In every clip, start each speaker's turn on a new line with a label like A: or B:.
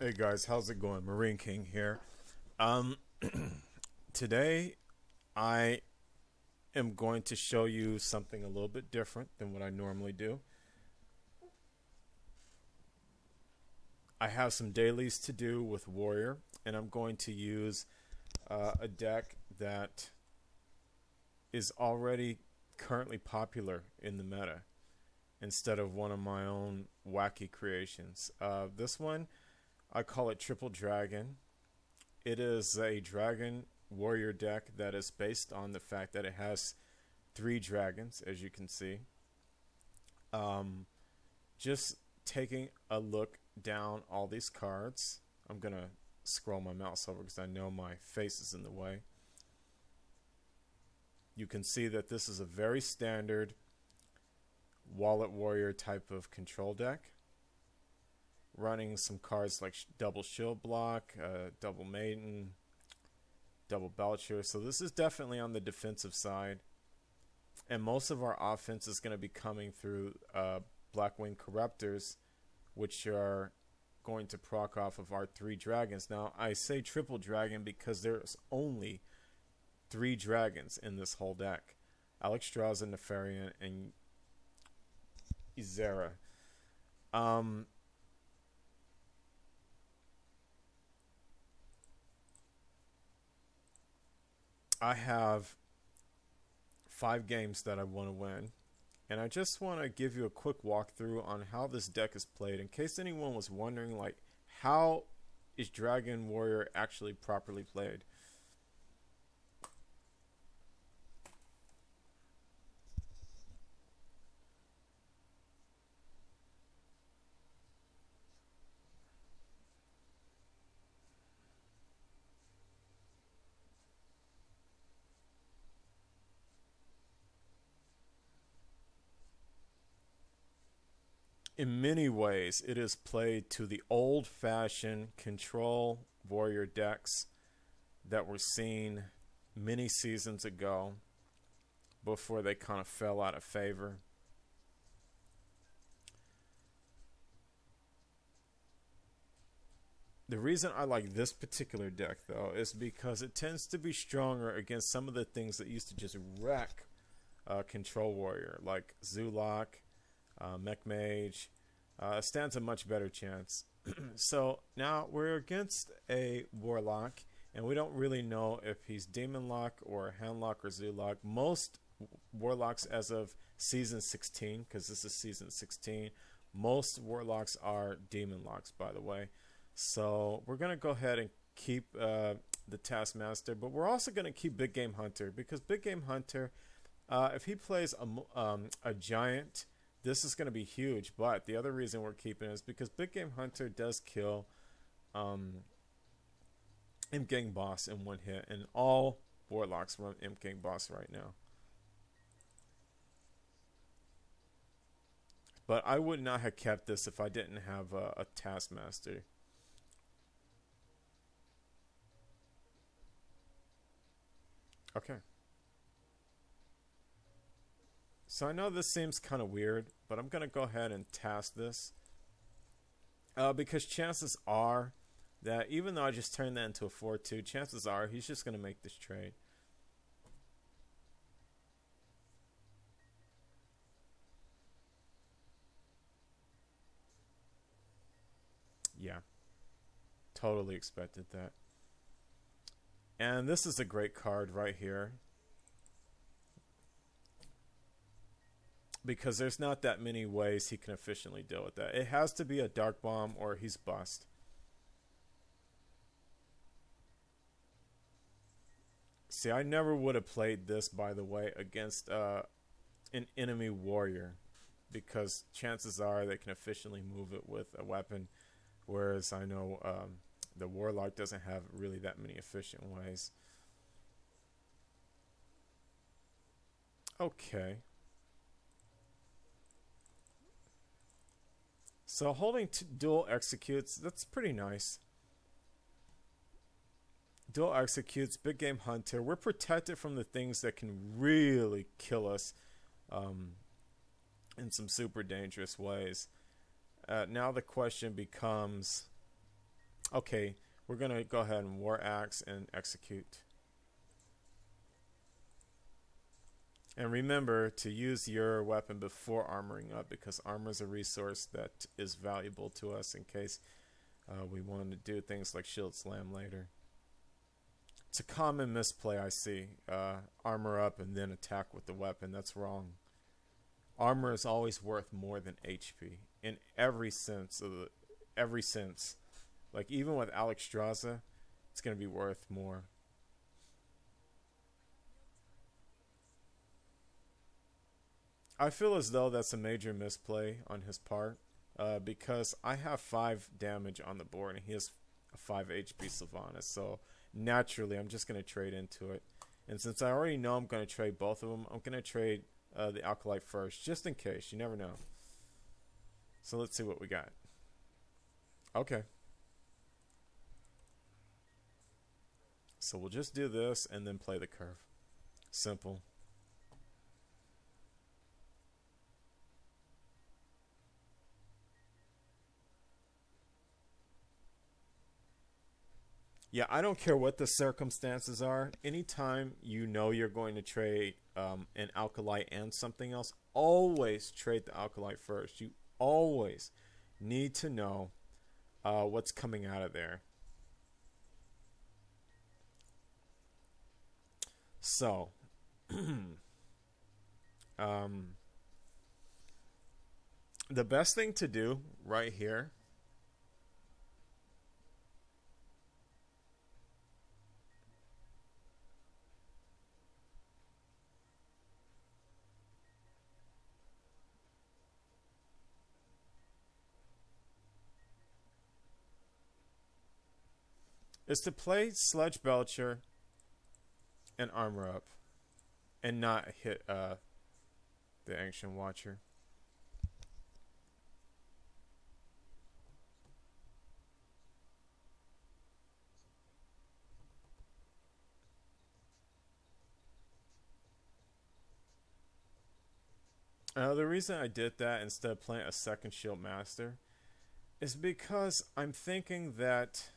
A: Hey guys, how's it going? Marine King here. Um, Today I am going to show you something a little bit different than what I normally do. I have some dailies to do with Warrior, and I'm going to use a deck that is already currently popular in the meta instead of one of my own wacky creations. This one, I call it Triple Dragon. It is a dragon warrior deck that is based on the fact that it has three dragons, as you can see. Um, just taking a look down all these cards. I'm going to scroll my mouse over because I know my face is in the way. You can see that this is a very standard wallet warrior type of control deck, running some cards like double shield block, double maiden, double belcher. So this is definitely on the defensive side, and most of our offense is going to be coming through Blackwing Corruptors, which are going to proc off of our three dragons. Now I say triple dragon because there's only three dragons in this whole deck: Alexstrasza, Nefarian, and Izera. I have 5 games that I want to win, and I just want to give you a quick walkthrough on how this deck is played in case anyone was wondering, like, how is Dragon Warrior actually properly played. In many ways, it is played to the old-fashioned control warrior decks that were seen many seasons ago before they kind of fell out of favor. The reason I like this particular deck, though, is because it tends to be stronger against some of the things that used to just wreck Control Warrior, like Zulok, Mech Mage. Stands a much better chance. So now we're against a Warlock, and we don't really know if he's Demon Lock or Handlock or Zulok. Most Warlocks as of Season 16, because this is Season 16, most Warlocks are Demon Locks, by the way. So we're going to go ahead and keep the Taskmaster, but we're also going to keep Big Game Hunter, because Big Game Hunter, if he plays a giant, this is going to be huge. But the other reason we're keeping it is because Big Game Hunter does kill Imp Gang Boss in one hit, and all Warlocks run Imp Gang Boss right now. But I would not have kept this if I didn't have a Taskmaster. Okay. So I know this seems kind of weird, but I'm going to go ahead and task this. Because chances are that even though I just turned that into a 4-2, chances are he's just going to make this trade. Yeah, totally expected that. And this is a great card right here, because there's not that many ways he can efficiently deal with that. It has to be a Dark Bomb or he's bust. See, I never would have played this, by the way, against an enemy warrior, because chances are they can efficiently move it with a weapon, whereas I know the Warlock doesn't have really that many efficient ways. Okay. So holding dual executes, that's pretty nice. Dual executes, Big Game Hunter. We're protected from the things that can really kill us um, in some super dangerous ways. Now the question becomes, Okay, we're going to go ahead and War Axe and execute. And remember to use your weapon before armoring up, because armor is a resource that is valuable to us in case we want to do things like shield slam later. It's a common misplay I see. Armor up and then attack with the weapon. That's wrong. Armor is always worth more than HP in every sense of every sense. Like even with Alex Straza, it's going to be worth more. I feel as though that's a major misplay on his part, because I have 5 damage on the board and he has a 5 HP Sylvanas, so naturally I'm just going to trade into it. And since I already know I'm going to trade both of them, I'm going to trade the Alkalite first, just in case. You never know. So let's see what we got. Okay. So we'll just do this and then play the curve. Simple. Yeah, I don't care what the circumstances are. Anytime you know you're going to trade an Alkalite and something else, always trade the Alkalite first. You always need to know what's coming out of there. So, the best thing to do right here is to play Sludge Belcher and armor up and not hit the Ancient Watcher. The reason I did that instead of playing a second Shield Master is because I'm thinking that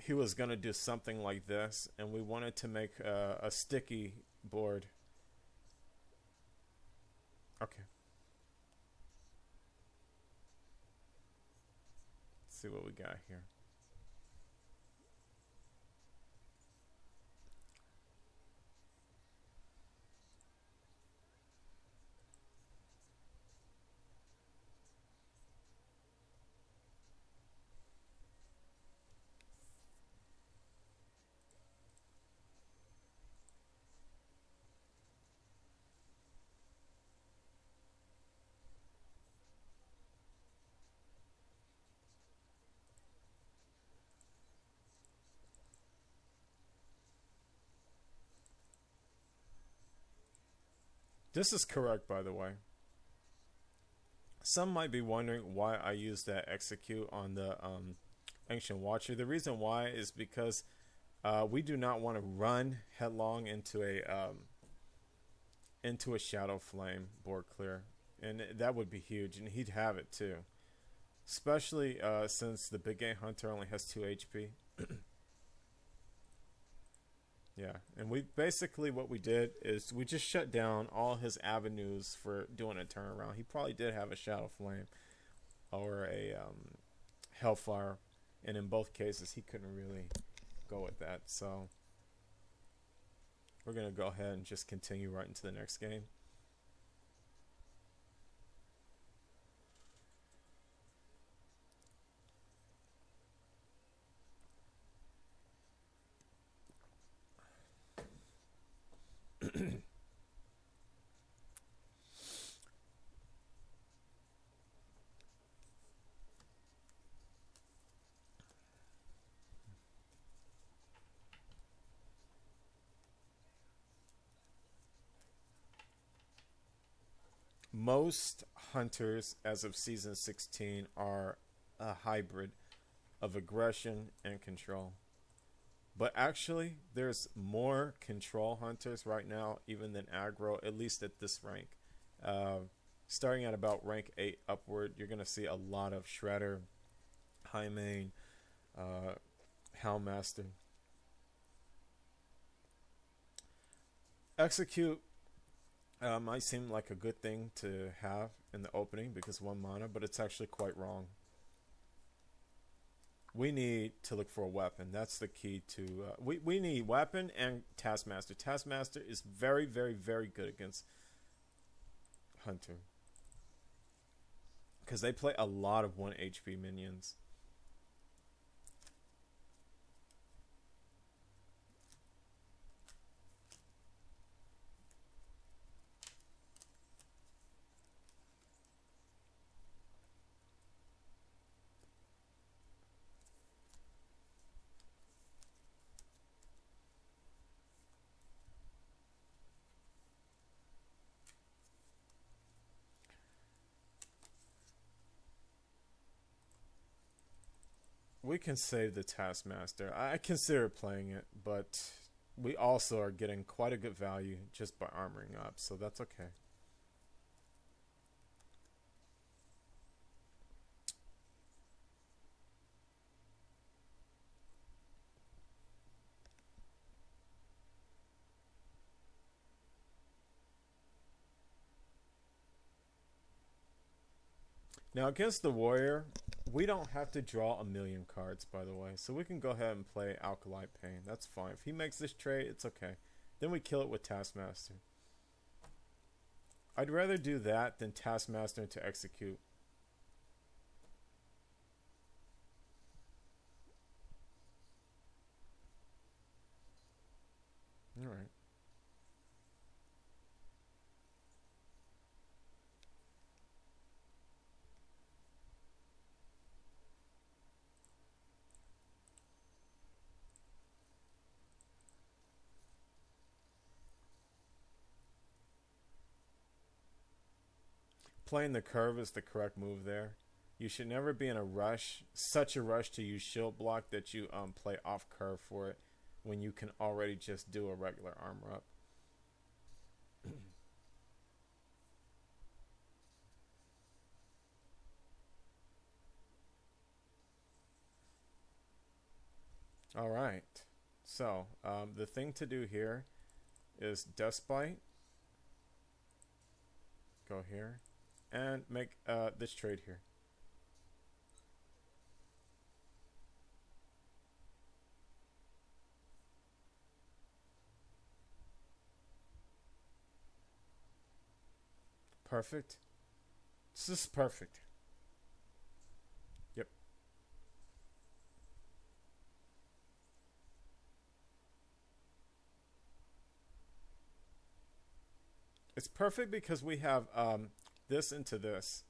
A: he was going to do something like this, and we wanted to make a sticky board. Okay. Let's see what we got here. This is correct, by the way. Some might be wondering why I use that execute on the Ancient Watcher. The reason why is because we do not want to run headlong into a Shadow Flame board clear, and that would be huge, and he'd have it too. Especially since the Big Game Hunter only has 2 HP. Yeah, and we basically what we did is we just shut down all his avenues for doing a turnaround. He probably did have a Shadow Flame or a Hellfire, and in both cases he couldn't really go with that. So we're gonna go ahead and just continue right into the next game. Most hunters as of season 16 are a hybrid of aggression and control. But actually, there's more control hunters right now, even than aggro, at least at this rank. Starting at about rank 8 upward, you're going to see a lot of Shredder, High Main, Houndmaster. Execute might seem like a good thing to have in the opening because 1 mana, but it's actually quite wrong. We need to look for a weapon. That's the key to... we need weapon and Taskmaster. Taskmaster is very, very, very good against Hunter. Because they play a lot of 1 HP minions. We can save the Taskmaster. I consider playing it, but we also are getting quite a good value just by armoring up, so that's okay. Now against the Warrior, we don't have to draw a million cards, by the way. So we can go ahead and play Alkali Pain. That's fine. If he makes this trade, it's okay. Then we kill it with Taskmaster. I'd rather do that than Taskmaster to execute. Alright. Playing the curve is the correct move there. You should never be in a rush, such a rush to use shield block that you play off curve for it when you can already just do a regular armor up. Alright, so the thing to do here is Dustbite. Go here and make this trade here. Perfect. This is perfect. Yep. It's perfect because we have this into this.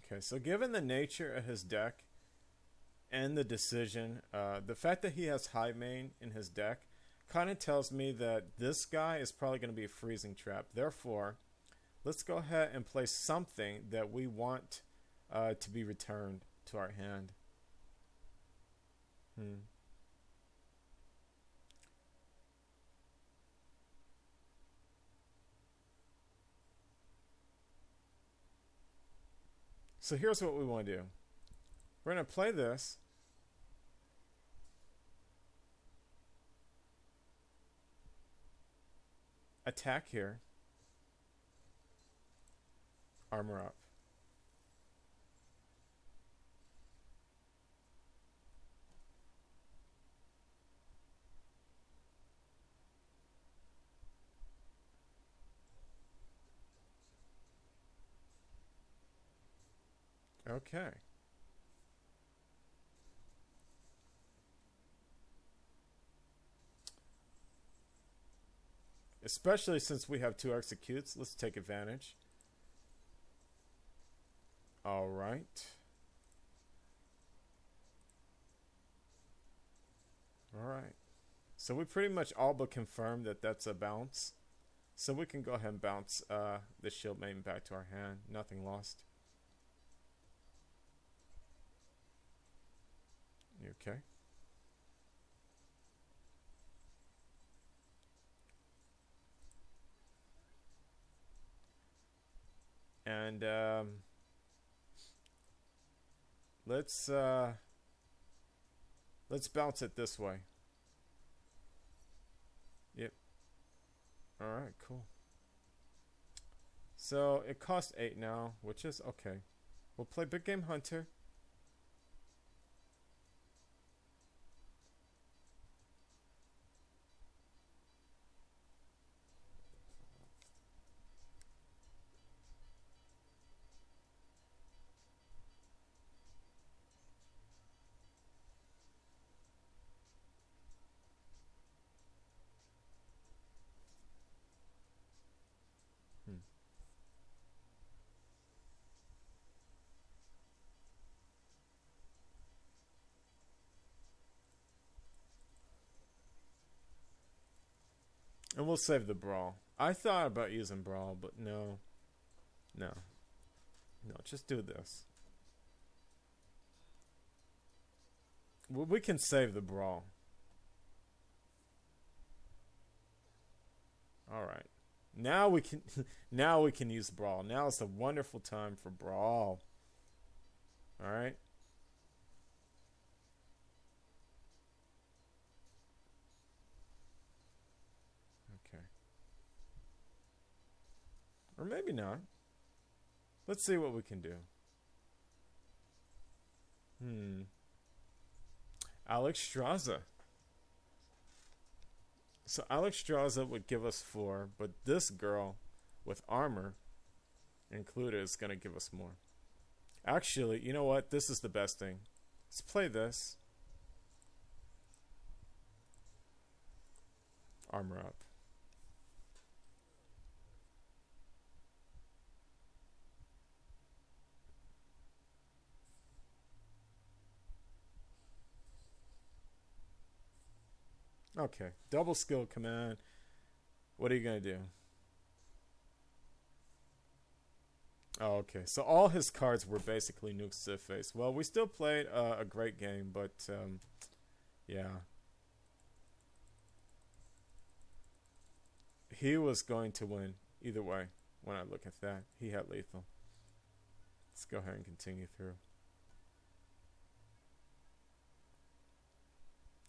A: Okay, so given the nature of his deck and the decision, the fact that he has High Main in his deck kind of tells me that this guy is probably going to be a freezing trap. Therefore, let's go ahead and play something that we want to be returned to our hand. So here's what we want to do. We're going to play this. Attack here. Armor up. Okay. Especially since we have 2 executes, let's take advantage. All right. All right. So we pretty much all but confirmed that that's a bounce. So we can go ahead and bounce the shield maiden back to our hand. Nothing lost. Okay. And let's bounce it this way. Yep. All right, cool. So it costs 8 now, which is okay. We'll play Big Game Hunter. Hmm. And we'll save the brawl. I thought about using brawl, but no. No. No, just do this. We can save the brawl. All right. Now we can now we can use brawl. Now it's a wonderful time for brawl. All right? Okay. Or maybe not. Let's see what we can do. Alex Straza. So Alex Straza would give us 4, but this girl with armor included is going to give us more. Actually, you know what? This is the best thing. Let's play this. Armor up. Okay, double skill command. What are you going to do? Oh, okay. So all his cards were basically nukes to the face. Well, we still played a great game, but yeah. He was going to win either way when I look at that. He had lethal. Let's go ahead and continue through.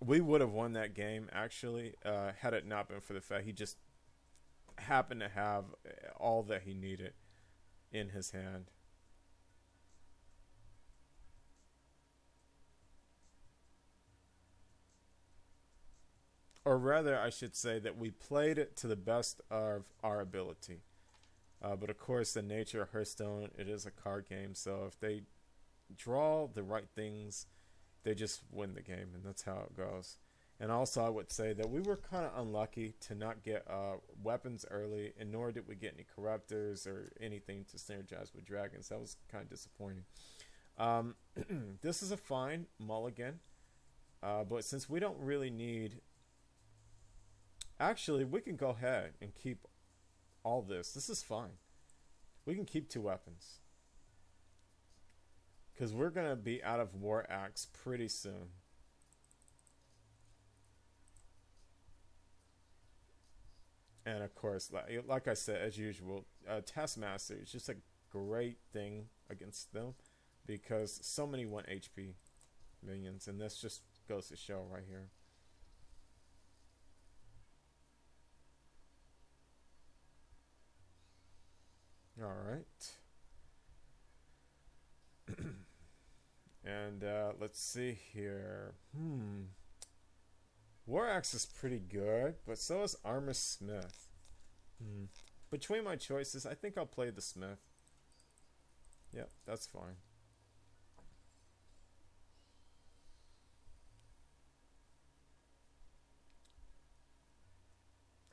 A: We would have won that game, actually, had it not been for the fact he just happened to have all that he needed in his hand. Or rather, I should say that we played it to the best of our ability. But of course, the nature of Hearthstone, it is a card game, so if they draw the right things, they just win the game, and that's how it goes. And also, I would say that we were kind of unlucky to not get weapons early, and nor did we get any corruptors or anything to synergize with dragons. That was kind of disappointing. This is a fine mulligan, but since we don't really need... Actually, we can go ahead and keep all this. This is fine. We can keep 2 weapons. Because we're going to be out of War Axe pretty soon. And of course, like I said, as usual, Taskmaster is just a great thing against them. Because so many 1 HP minions. And this just goes to show right here. Alright. And let's see here. War Axe is pretty good, but so is Armor Smith. Between my choices, I think I'll play the Smith. Yep, that's fine.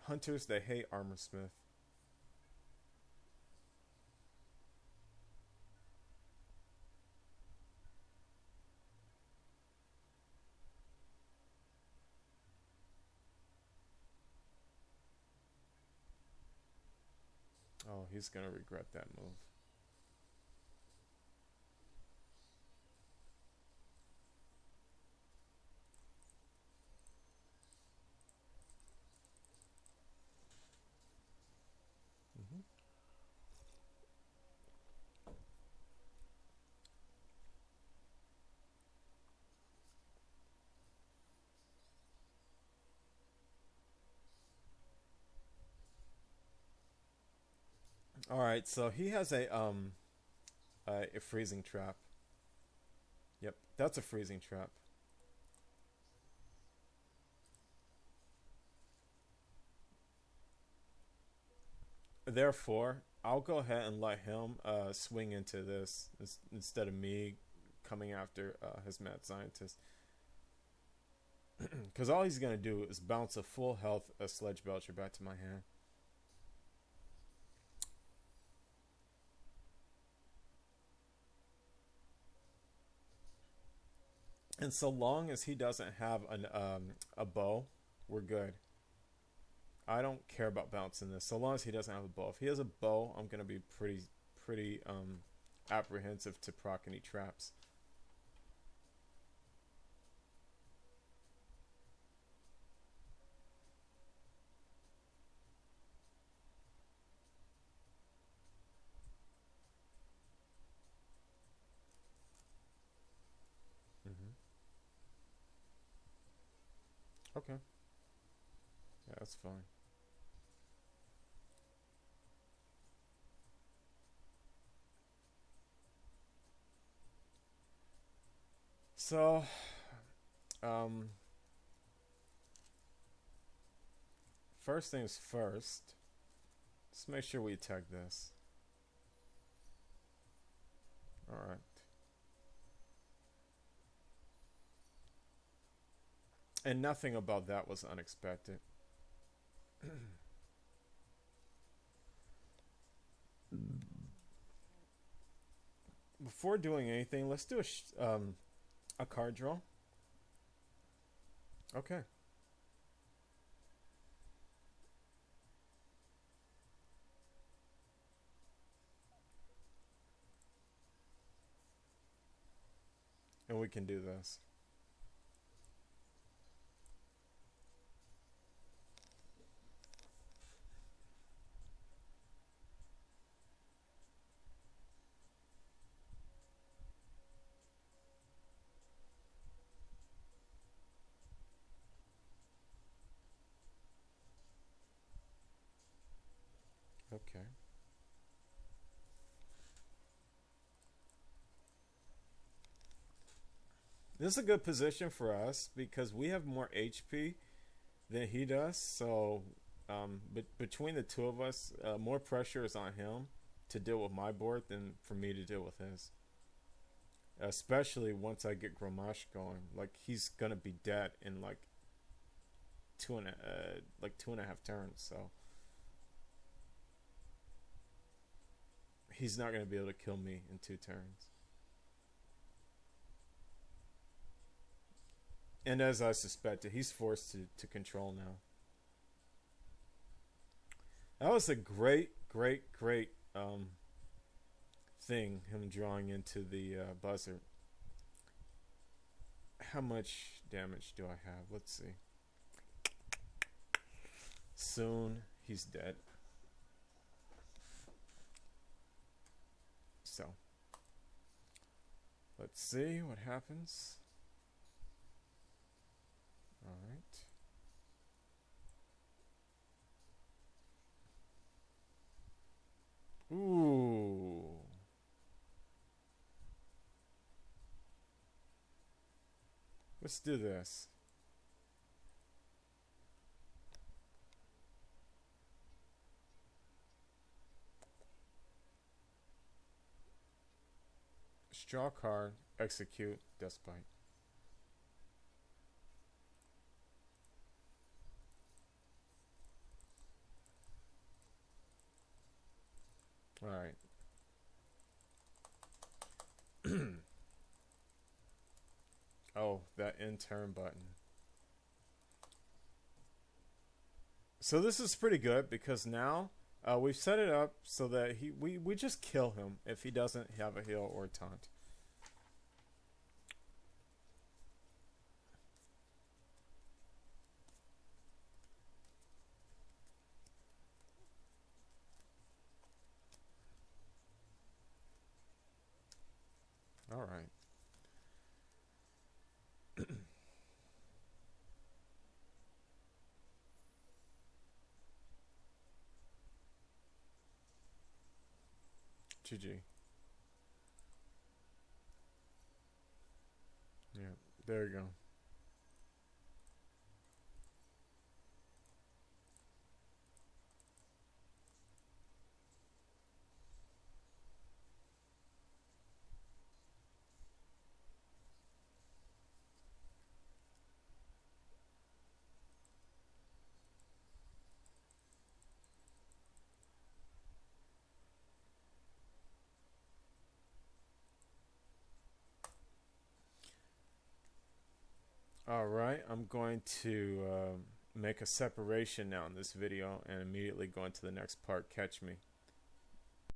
A: Hunters, they hate Armor Smith. Oh, he's gonna regret that move. Mm-hmm. All right, so he has a freezing trap. Yep, that's a freezing trap. Therefore, I'll go ahead and let him swing into this instead of me coming after his mad scientist. Because all he's going to do is bounce a full health Sledge Belcher back to my hand. And so long as he doesn't have a bow, we're good. I don't care about bouncing this. So long as he doesn't have a bow. If he has a bow, I'm going to be pretty apprehensive to proc any traps. Mm-hmm. Okay. Yeah, that's fine. So, um, first things first, let's make sure we attack this. Alright. And nothing about that was unexpected. Before doing anything, let's do a card draw. Okay. And we can do this. Okay. This is a good position for us because we have more HP than he does. So, between the two of us, more pressure is on him to deal with my board than for me to deal with his. Especially once I get Grommash going, like he's gonna be dead in like two and a half turns. So he's not gonna be able to kill me in 2 turns. And as I suspected, he's forced to control now. That was a great thing, him drawing into the buzzard. How much damage do I have? Let's see. Soon he's dead. So, let's see what happens. Alright. Ooh. Let's do this. Straw card, execute, Despite. Alright. Oh, that end turn button. So this is pretty good because now We've set it up so that we just kill him if he doesn't have a heal or a taunt. All right. GG. Yeah, there you go. All right, I'm going to make a separation now in this video and immediately go into the next part. Catch me.